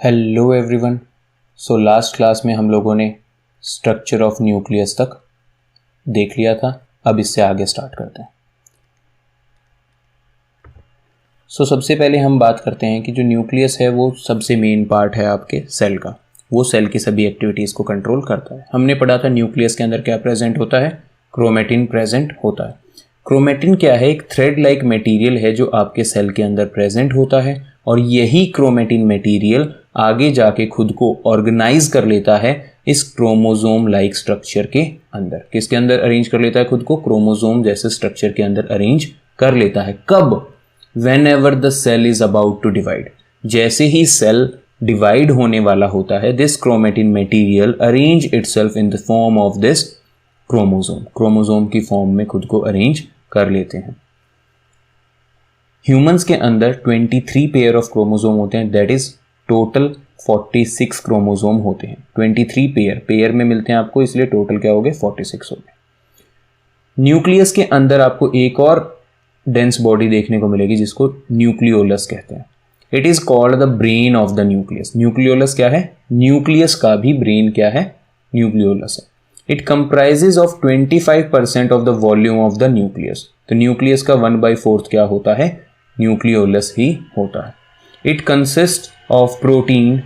Hello everyone. So last class में हम लोगों ने स्ट्रक्चर ऑफ न्यूक्लियस तक देख लिया था। अब इससे आगे स्टार्ट करते हैं। सो सबसे पहले हम बात करते हैं कि जो न्यूक्लियस है वो सबसे मेन पार्ट है आपके सेल का। वो सेल की सभी एक्टिविटीज़ को कंट्रोल करता है। हमने पढ़ा था न्यूक्लियस के अंदर क्या प्रेजेंट होता है, क्रोमेटिन प्रेजेंट होता है। क्रोमेटिन क्या है, एक थ्रेड लाइक मटेरियल है जो आपके सेल के अंदर प्रेजेंट होता है और यही क्रोमेटिन मटेरियल आगे जाके खुद को ऑर्गेनाइज कर लेता है इस क्रोमोसोम लाइक स्ट्रक्चर के अंदर। किसके अंदर अरेंज कर लेता है खुद को? क्रोमोसोम जैसे स्ट्रक्चर के अंदर अरेंज कर लेता है। कब? whenever the cell is about to divide, जैसे ही सेल डिवाइड होने वाला होता है, this chromatin material arrange itself in the form of this chromosome. Chromosome की फॉर्म में खुद को अरेंज कर लेते हैं। ह्यूमंस के अंदर 23 पेयर ऑफ क्रोमोसोम होते हैं, दैट इज टोटल 46 क्रोमोसोम होते हैं। 23 पेयर में मिलते हैं आपको, इसलिए टोटल क्या हो गए? 46 हो गए। न्यूक्लियस के अंदर आपको एक और डेंस बॉडी देखने को मिलेगी जिसको न्यूक्लियोलस कहते हैं। It is called the brain of the nucleus. Nucleolus क्या है? न्यूक्लियस का भी ब्रेन क्या है? न्यूक्लियोलस है। It comprises of 25% of the volume of the nucleus. तो न्यूक्लियस का 1/4 क्या होता है? न्यूक्लियोलस ही होता है। It consist of protein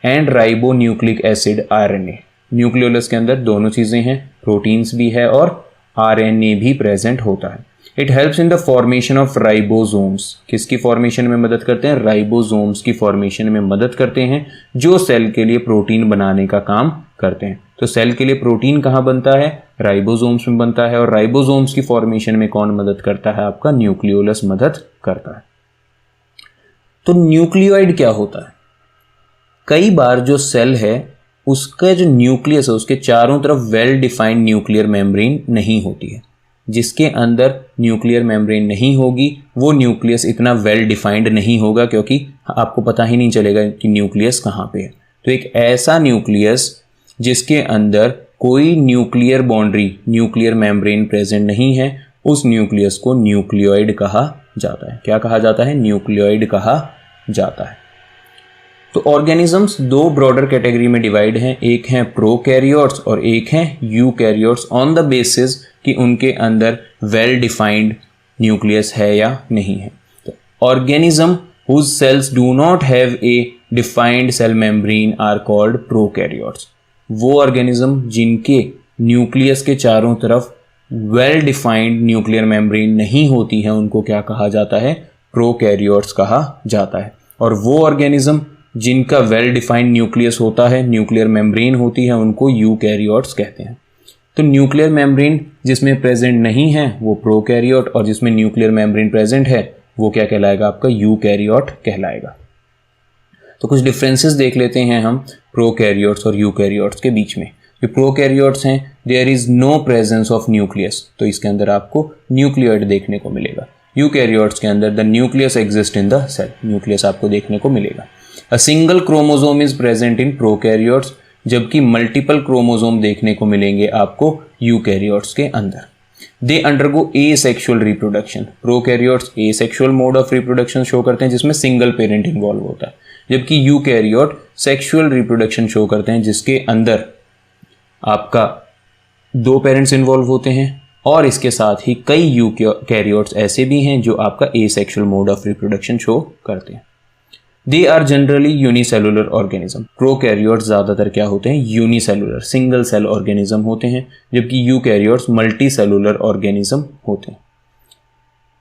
and ribo nucleic acid RNA। Nucleolus के अंदर दोनों चीजें हैं, प्रोटीन्स भी है और RNA भी प्रेजेंट होता है। It helps in the formation of ribosomes. किसकी फॉर्मेशन में मदद करते हैं? राइबोसोम्स की फॉर्मेशन में मदद करते हैं, जो सेल के लिए प्रोटीन बनाने का काम करते हैं। तो सेल के लिए प्रोटीन कहाँ बनता है? राइबोसोम्स में बनता है। और राइबोसोम्स की फॉर्मेशन में कौन मदद करता है? आपका न्यूक्लियोलस मदद करता है। तो न्यूक्लियोइड क्या होता है? कई बार जो सेल है उसका जो न्यूक्लियस है उसके चारों तरफ वेल डिफाइंड न्यूक्लियर मेम्ब्रेन नहीं होती है। जिसके अंदर न्यूक्लियर मेम्ब्रेन नहीं होगी वो न्यूक्लियस इतना वेल डिफाइंड नहीं होगा, क्योंकि आपको पता ही नहीं चलेगा कि न्यूक्लियस कहाँ पे है। तो एक ऐसा न्यूक्लियस जिसके अंदर कोई nuclear boundary, nuclear membrane present नहीं है, उस न्यूक्लियस को न्यूक्लियोइड कहा जाता है। क्या कहा जाता है? न्यूक्लियोइड कहा जाता है। तो ऑर्गेनिजम्स दो ब्रॉडर कैटेगरी में डिवाइड हैं, एक हैं प्रोकैरियोट्स और एक हैं यूकैरियोट्स, ऑन द बेसिस कि उनके अंदर वेल डिफाइंड न्यूक्लियस है या नहीं है। तो organism whose cells do not have a defined cell membrane are called prokaryotes. वो ऑर्गेनिज्म जिनके न्यूक्लियस के चारों तरफ वेल डिफाइंड न्यूक्लियर मेम्ब्रेन नहीं होती है उनको क्या कहा जाता है? प्रोकैरियोट्स कहा जाता है। और वो ऑर्गेनिज्म जिनका वेल डिफाइंड न्यूक्लियस होता है, न्यूक्लियर मेम्ब्रेन होती है, उनको यूकैरियोट्स कहते हैं। तो न्यूक्लियर मेम्ब्रेन जिसमें प्रेजेंट नहीं है वो प्रोकैरियोट, और जिसमें न्यूक्लियर मेम्ब्रेन प्रेजेंट है वो क्या कहलाएगा? आपका यूकैरियोट कहलाएगा। तो कुछ डिफरेंसेस देख लेते हैं हम प्रोकैरियोट्स और यूकैरियोट्स के बीच में। जो प्रोकैरियोट्स हैं, there is no presence of nucleus, तो इसके अंदर आपको न्यूक्लियोइड देखने को मिलेगा। यूकैरियोट्स के अंदर the nucleus exist in the cell, nucleus आपको देखने को मिलेगा। A single chromosome is present in prokaryotes, जबकि मल्टीपल क्रोमोसोम देखने को मिलेंगे आपको यूकैरियोट्स के अंदर। They undergo asexual reproduction. Prokaryotes asexual mode of reproduction show करते हैं जिसमें सिंगल पेरेंट इन्वॉल्व होता है, जबकि यूकैरियोट सेक्सुअल रिप्रोडक्शन शो करते हैं जिसके अंदर आपका 2 पेरेंट्स इन्वॉल्व होते हैं। और इसके साथ ही कई यूकैरियोट्स ऐसे भी हैं जो आपका asexual mode of reproduction show करते हैं। They are generally unicellular organism. Prokaryotes ज्यादातर क्या होते हैं? यूनिसेलुलर, सिंगल सेल ऑर्गेनिज्म होते हैं, जबकि यूकैरियोट्स मल्टी सेलुलर ऑर्गेनिज्म होते हैं।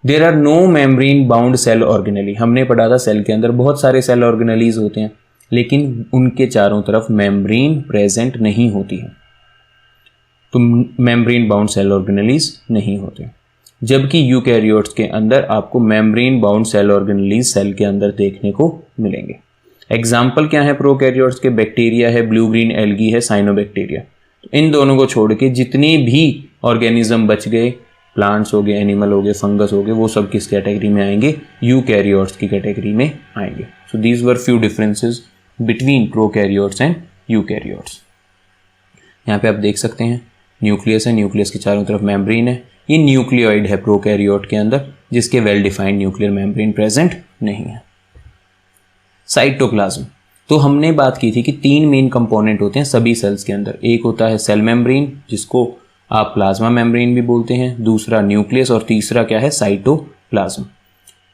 There are no membrane bound cell organelle. हमने पढ़ा था सेल के अंदर बहुत सारे सेल ऑर्गेनेलीज होते हैं, लेकिन उनके चारों तरफ मेम्ब्रेन प्रेजेंट नहीं होती है, तो मेम्ब्रेन बाउंड सेल ऑर्गेनेलीज नहीं होते। जबकि यूकैरियोट्स के अंदर आपको membrane bound cell organelles cell के अंदर देखने को मिलेंगे। एग्जाम्पल क्या है प्रोकैरियोट्स के? बैक्टीरिया है, ब्लू ग्रीन एल्गी है, साइनोबैक्टीरिया। तो इन दोनों को छोड़ के जितने भी ऑर्गेनिज्म बच गए, प्लांट्स हो गए, एनिमल हो गए, फंगस हो गए, वो सब किस कैटेगरी में आएंगे? यूकैरियोट्स की कैटेगरी में आएंगे। So these were few differences between prokaryotes and eukaryotes. यहाँ पे आप देख सकते हैं न्यूक्लियस है, न्यूक्लियस के चारों तरफ मेम्ब्रेन है। ये न्यूक्लियोइड है प्रोकैरियोट के अंदर, जिसके well defined nuclear membrane present नहीं है। साइटोप्लाज्म। तो हमने बात की थी कि 3 मेन कंपोनेंट होते हैं सभी सेल्स के अंदर। एक होता है सेल मेम्ब्रेन, जिसको आप प्लाज्मा मेम्ब्रेन भी बोलते हैं, दूसरा न्यूक्लियस, और तीसरा क्या है, cytoplasm.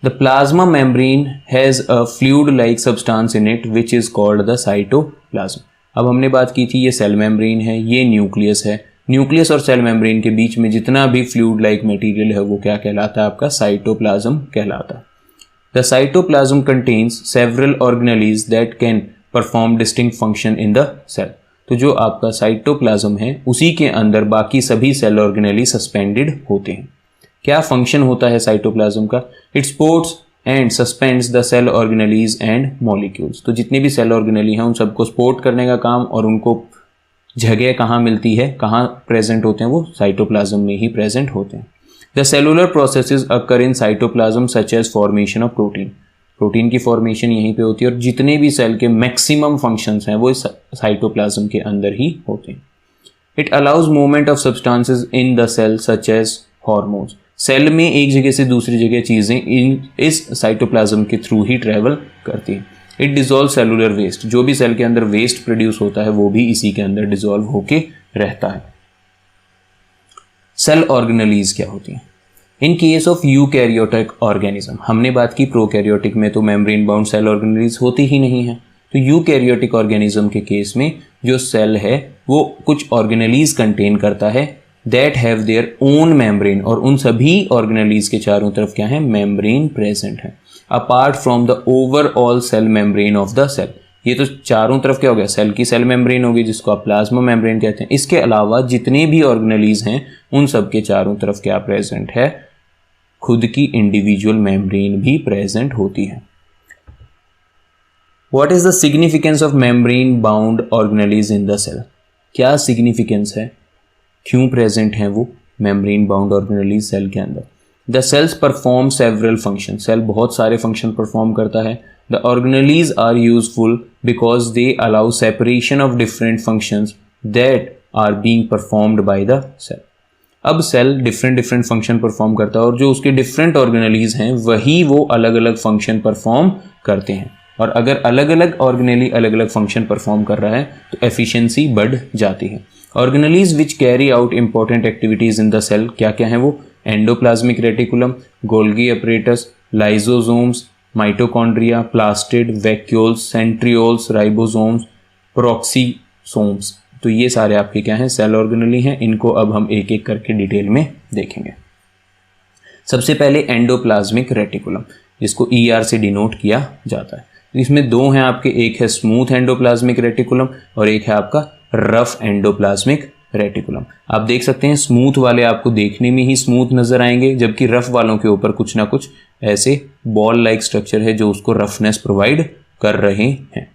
The plasma membrane has a fluid like substance in it which is called the cytoplasm. अब हमने बात की थी ये सेल मेम्ब्रेन है, ये न्यूक्लियस है। न्यूक्लियस और सेल मेम्ब्रेन के बीच में जितना भी फ्लूइड लाइक मटेरियल है वो क्या कहलाता है, आपका साइटोप्लाज्म कहलाता है। The cytoplasm contains several organelles that can perform distinct function in the cell. तो जो आपका साइटोप्लाज्म है उसी के अंदर बाकी सभी सेल ऑर्गेनेली सस्पेंडेड होते हैं। क्या फंक्शन होता है साइटोप्लाज्म का? It supports and suspends the cell organelles and molecules. तो जितने भी सेल ऑर्गेनेली हैं उन सबको सपोर्ट करने का काम, और उनको जगह कहाँ मिलती है, कहाँ प्रेजेंट होते हैं, वो साइटोप्लाज्म में ही प्रेजेंट होते हैं। The cellular processes occur in cytoplasm such as formation of protein. Protein की फॉर्मेशन यहीं पे होती है, और जितने भी सेल के मैक्सिमम फंक्शंस हैं वो इस साइटोप्लाज्म के अंदर ही होते हैं। It allows movement of substances in the cell such as hormones. Cell में एक जगह से दूसरी जगह चीज़ें इस साइटोप्लाज्म के थ्रू ही ट्रेवल करती हैं। It dissolve cellular waste. जो भी सेल के अंदर वेस्ट प्रोड्यूस होता है वो भी इसी के अंदर डिजोल्व होके रहता है। सेल ऑर्गेनेलीज क्या होती हैं? In case of eukaryotic organism, हमने बात की प्रोकैरियोटिक में तो मेम्ब्रेन बाउंड सेल ऑर्गेनेलीज होती ही नहीं है। तो यूकैरियोटिक ऑर्गेनिज्म के केस में जो सेल है वो कुछ ऑर्गेनेलीज कंटेन करता है that have their own membrane, और उन सभी ऑर्गेनेलीज के चारों तरफ क्या है, मेम्ब्रेन प्रेजेंट है, apart from the overall cell membrane of the cell. ये तो चारों तरफ क्या हो गया, सेल की सेल मेम्ब्रेन होगी जिसको आप प्लाज्मा मेम्ब्रेन कहते हैं। इसके अलावा जितने भी ऑर्गेनेलीज हैं उन सब के चारों तरफ क्या प्रेजेंट है, खुद की इंडिविजुअल मेम्ब्रेन भी प्रेजेंट होती है। What is the significance of membrane bound organelles in the cell? क्या सिग्निफिकेंस है, क्यों प्रेजेंट हैं वो मेम्ब्रेन बाउंड ऑर्गेनेलीज सेल के अंदर? The cells perform several function. Cell बहुत सारे फंक्शन परफॉर्म करता है। The organelles are useful because they allow separation of different functions that are being performed by the cell. अब cell different function perform करता है, और जो उसके डिफरेंट ऑर्गेनेलीज हैं वही वो अलग अलग फंक्शन परफॉर्म करते हैं। और अगर अलग अलग ऑर्गेनेली अलग अलग फंक्शन परफॉर्म कर रहा है तो एफिशिएंसी बढ़ जाती है। Organelles which carry out important activities in the cell क्या क्या है वो? Endoplasmic reticulum, Golgi apparatus, lysosomes, mitochondria, plastid, vacuoles, centrioles, ribosomes, peroxisomes. तो ये सारे आपके क्या हैं, सेल ऑर्गेनेली हैं। इनको अब हम एक एक करके डिटेल में देखेंगे। सबसे पहले एंडोप्लाज्मिक रेटिकुलम, जिसको ER से डिनोट किया जाता है। इसमें दो हैं आपके, एक है स्मूथ एंडोप्लाज्मिक रेटिकुलम और एक है आपका रफ एंडोप्लाज्मिक रेटिकुलम। आप देख सकते हैं स्मूथ वाले आपको देखने में ही स्मूथ नजर आएंगे, जबकि रफ वालों के ऊपर कुछ ना कुछ ऐसे बॉल लाइक स्ट्रक्चर है जो उसको रफनेस प्रोवाइड कर रहे हैं।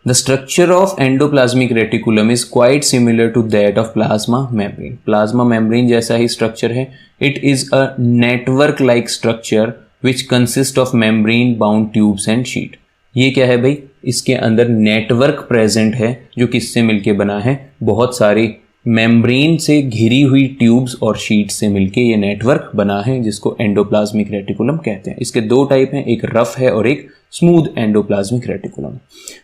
The structure of endoplasmic reticulum is quite similar to that of plasma membrane. Plasma membrane जैसा ही structure है। It is a network-like structure which consists of membrane-bound tubes and sheet. ये क्या है भाई? इसके अंदर नेटवर्क प्रेजेंट है जो किससे मिलके बना है, बहुत सारे मेम्ब्रेन से घिरी हुई ट्यूब्स और शीट से मिलके ये नेटवर्क बना है, जिसको एंडोप्लाज्मिक रेटिकुलम कहते हैं। इसके दो टाइप हैं, एक रफ है और एक स्मूथ एंडोप्लाज्मिक रेटिकुलम।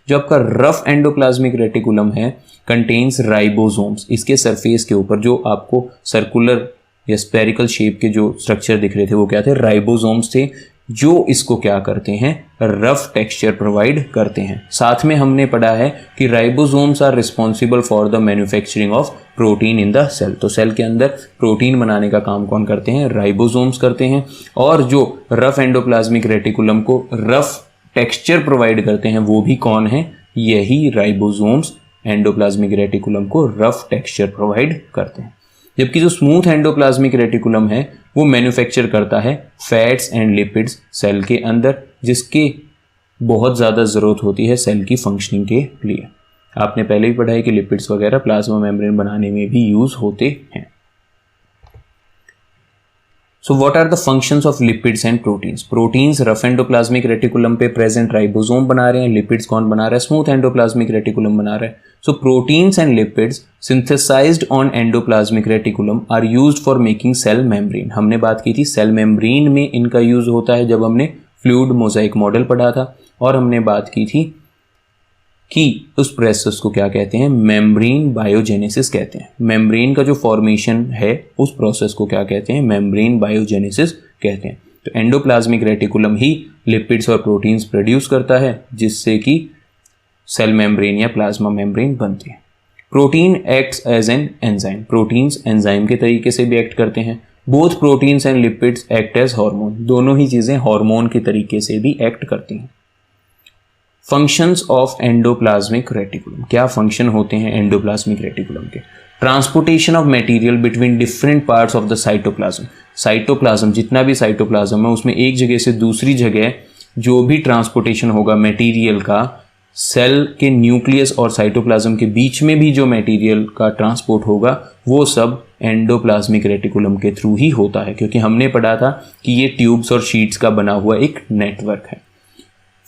जो आपका रफ एंडोप्लाज्मिक रेटिकुलम है कंटेन्स राइबोसोम्स। इसके सरफेस के ऊपर जो आपको सर्कुलर या स्पेरिकल शेप के जो स्ट्रक्चर दिख रहे थे वो क्या थे, राइबोसोम्स थे, जो इसको क्या करते हैं, रफ टेक्सचर प्रोवाइड करते हैं। साथ में हमने पढ़ा है कि ribosomes are responsible for the manufacturing of protein in the cell. तो सेल के अंदर प्रोटीन बनाने का काम कौन करते हैं, राइबोसोम्स करते हैं। और जो रफ एंडोप्लाज्मिक रेटिकुलम को रफ टेक्सचर प्रोवाइड करते हैं वो भी कौन है, यही राइबोसोम्स एंडोप्लाज्मिक रेटिकुलम को रफ टेक्सचर प्रोवाइड करते हैं। जबकि जो स्मूथ एंडोप्लाज्मिक रेटिकुलम है वो मैन्युफैक्चर करता है फैट्स एंड लिपिड्स सेल के अंदर, जिसके बहुत ज़्यादा ज़रूरत होती है सेल की फंक्शनिंग के लिए। आपने पहले ही पढ़ा है कि लिपिड्स वगैरह प्लाज्मा मेम्ब्रेन बनाने में भी यूज़ होते हैं। So what are the functions of lipids and proteins? Proteins rough endoplasmic reticulum पे प्रेजेंट राइबोसोम बना रहे हैं, लिपिड्स कौन बना रहा है, स्मूथ एंडोप्लाज्मिक रेटिकुलम बना रहा है। So proteins and lipids synthesized on endoplasmic reticulum are used for making cell membrane. हमने बात की थी सेल मेम्ब्रेन में इनका यूज होता है जब हमने फ्लूइड मोजाइक मॉडल पढ़ा था और हमने बात की थी कि उस प्रोसेस को क्या कहते हैं, मेम्ब्रेन बायोजेनेसिस कहते हैं। मेम्ब्रेन का जो फॉर्मेशन है उस प्रोसेस को क्या कहते हैं, मेम्ब्रेन बायोजेनेसिस कहते हैं। तो एंडोप्लाज्मिक रेटिकुलम ही लिपिड्स और प्रोटीन्स प्रोड्यूस करता है जिससे कि सेल मेम्ब्रेन या प्लाज्मा मेम्ब्रेन बनती है। Protein acts as an enzyme, proteins enzyme के तरीके से भी एक्ट करते हैं। Both proteins and lipids act as hormone, दोनों ही चीजें हार्मोन के तरीके से भी एक्ट करती हैं। फंक्शंस ऑफ एंडोप्लाज्मिक रेटिकुलम, क्या फंक्शन होते हैं एंडोप्लाज्मिक रेटिकुलम के? Transportation of material between different parts of the cytoplasm, cytoplasm जितना भी साइटोप्लाज्म है उसमें एक जगह से दूसरी जगह जो भी ट्रांसपोर्टेशन होगा मटेरियल का, सेल के न्यूक्लियस और साइटोप्लाज्म के बीच में भी जो मटेरियल का ट्रांसपोर्ट होगा वो सब एंडोप्लाज्मिक रेटिकुलम के थ्रू ही होता है, क्योंकि हमने पढ़ा था कि ये ट्यूब्स और शीट्स का बना हुआ एक नेटवर्क है।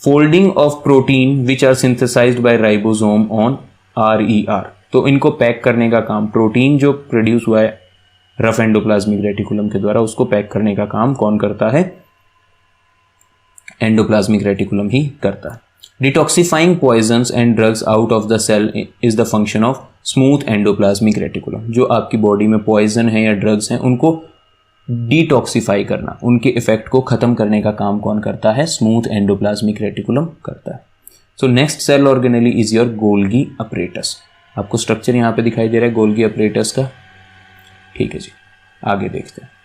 Folding of protein which are synthesized by ribosome on RER, तो इनको पैक करने का काम, प्रोटीन जो प्रोड्यूस हुआ है रफ एंडोप्लाज्मिक रेटिकुलम के द्वारा उसको पैक करने का काम कौन करता है, एंडोप्लाज्मिक रेटिकुलम ही करता है। Detoxifying poisons and drugs out of the cell is the function of smooth endoplasmic reticulum. जो आपकी बॉडी में पॉइजन है या ड्रग्स हैं उनको डिटॉक्सिफाई करना, उनके इफेक्ट को खत्म करने का काम कौन करता है, स्मूथ एंडोप्लाज्मिक रेटिकुलम करता है। So next cell organelle is your Golgi apparatus. आपको स्ट्रक्चर यहाँ पे दिखाई दे रहा है गोल्गी अपरेटस का, ठीक है जी, आगे देखते हैं।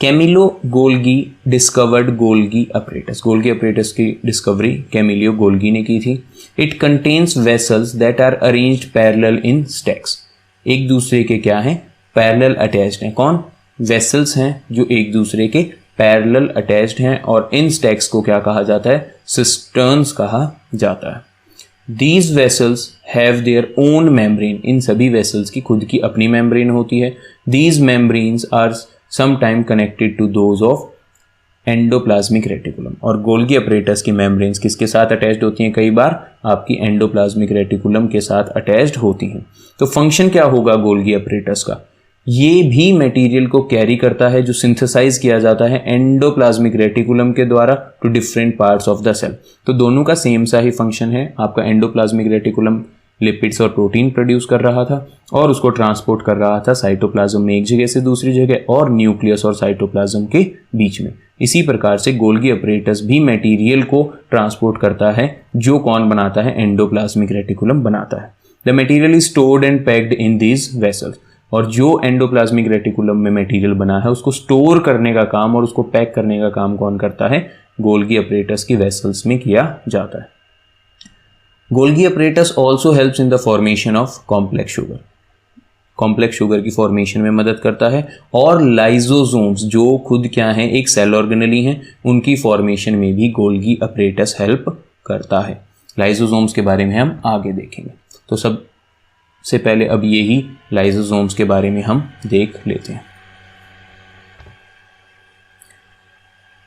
Camillo Golgi discovered Golgi apparatus, Golgi apparatus की डिस्कवरी कैमिलियो गोल्गी ने की थी। It contains vessels that are arranged parallel in stacks, एक दूसरे के क्या हैं, पैरेलल अटैच्ड हैं। कौन, वेसल्स हैं जो एक दूसरे के पैरेलल अटैच्ड हैं, और इन स्टैक्स को क्या कहा जाता है, सिस्टर्न्स कहा जाता है। These vessels have their own membrane, इन सभी वेसल्स की खुद की अपनी मेम्ब्रेन होती है। These membranes are sometime connected to those of endoplasmic reticulum, और गोल्गी अपरेटस की मेम्ब्रेन्स किसके साथ अटैच्ड होती हैं, कई बार आपकी एंडोप्लाज्मिक रेटिकुलम के साथ अटैच्ड होती हैं। तो फंक्शन क्या होगा गोल्गी अपरेटस का, ये भी मटेरियल को कैरी करता है जो सिंथेसाइज किया जाता है एंडोप्लाज्मिक रेटिकुलम के द्वारा two different parts of the cell. तो दोनों का सेम सा ही फंक्शन है, आपका एंडोप्लाज्मिक रेटिकुलम लिपिड्स और प्रोटीन प्रोड्यूस कर रहा था और उसको ट्रांसपोर्ट कर रहा था साइटोप्लाज्म में एक जगह से दूसरी जगह और न्यूक्लियस और साइटोप्लाज्म के बीच में। इसी प्रकार से गोल्गी अपरेटस भी मटेरियल को ट्रांसपोर्ट करता है जो कौन बनाता है, एंडोप्लाज्मिक रेटिकुलम बनाता है। The material is stored and packed in these vessels, और जो एंडोप्लाज्मिक रेटिकुलम में मटेरियल बना है उसको स्टोर करने का काम और उसको पैक करने का काम कौन करता है, गोल्गी अपरेटस की वेसल्स में किया जाता है। Golgi apparatus also helps in the formation of complex sugar, complex sugar की फॉर्मेशन में मदद करता है, और लाइजोसोम्स जो खुद क्या हैं, एक सेल ऑर्गेनेली हैं, उनकी फॉर्मेशन में भी गोल्गी अपरेटस हेल्प करता है। लाइजोसोम्स के बारे में हम आगे देखेंगे, तो सबसे पहले अब यही लाइजोसोम्स के बारे में हम देख लेते हैं।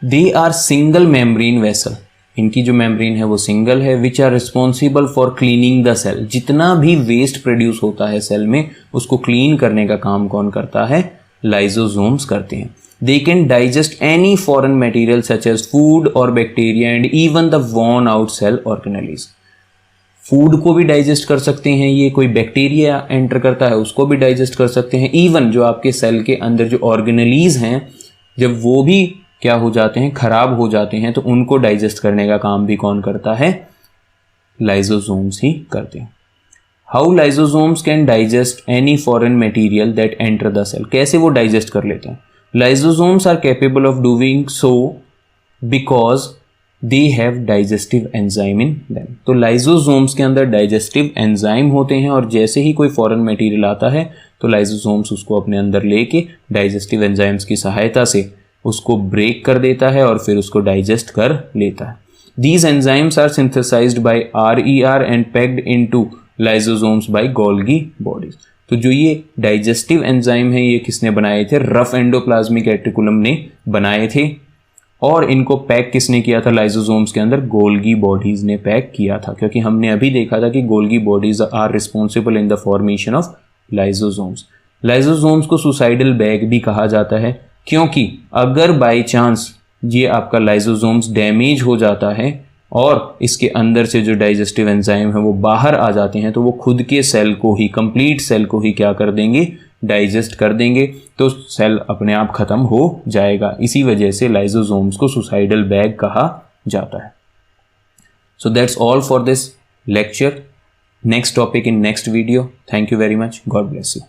They are single membrane vessel, इनकी जो मेम्ब्रेन है वो सिंगल है, which are responsible for cleaning the cell, जितना भी वेस्ट प्रोड्यूस होता है सेल में उसको क्लीन करने का काम कौन करता है, लाइजोसोम्स करते हैं। They can digest any foreign material such as food और bacteria and even the worn out cell organelles, food को भी डाइजेस्ट कर सकते हैं, ये कोई बैक्टीरिया एंटर करता है उसको भी डाइजेस्ट कर सकते हैं, इवन जो आपके सेल के अंदर जो ऑर्गेनेलीज हैं जब वो भी क्या हो जाते हैं, खराब हो जाते हैं, तो उनको डाइजेस्ट करने का काम भी कौन करता है, लाइजोसोम्स ही करते हैं। How lysosomes can digest any foreign material that enter the cell, कैसे वो डाइजेस्ट कर लेते हैं। Lysosomes are capable of doing so because they have digestive enzyme in them, तो लाइजोसोम्स के अंदर डाइजेस्टिव एंजाइम होते हैं, और जैसे ही कोई फॉरेन मटेरियल आता है तो लाइजोसोम्स उसको अपने अंदर लेके डाइजेस्टिव एंजाइम्स की सहायता से उसको ब्रेक कर देता है और फिर उसको डाइजेस्ट कर लेता है। These enzymes are synthesized by RER and packed into lysosomes by Golgi bodies. तो जो ये डाइजेस्टिव एंजाइम है ये किसने बनाए थे, रफ एंडोप्लाज्मिक रेटिकुलम ने बनाए थे, और इनको पैक किसने किया था लाइसोसोम्स के अंदर, गोल्गी बॉडीज ने पैक किया था, क्योंकि हमने अभी देखा था कि Golgi bodies are responsible in the formation of lysosomes. Lysosomes को सुसाइडल बैग भी कहा जाता है, क्योंकि अगर बाय चांस ये आपका लाइसोसोम्स डैमेज हो जाता है और इसके अंदर से जो डाइजेस्टिव एंजाइम है वो बाहर आ जाते हैं, तो वो खुद के सेल को ही, कंप्लीट सेल को ही क्या कर देंगे, डाइजेस्ट कर देंगे, तो सेल अपने आप ख़त्म हो जाएगा। इसी वजह से लाइसोसोम्स को सुसाइडल बैग कहा जाता है। So that's all for this lecture. Next topic in next video. Thank you very much. God bless you.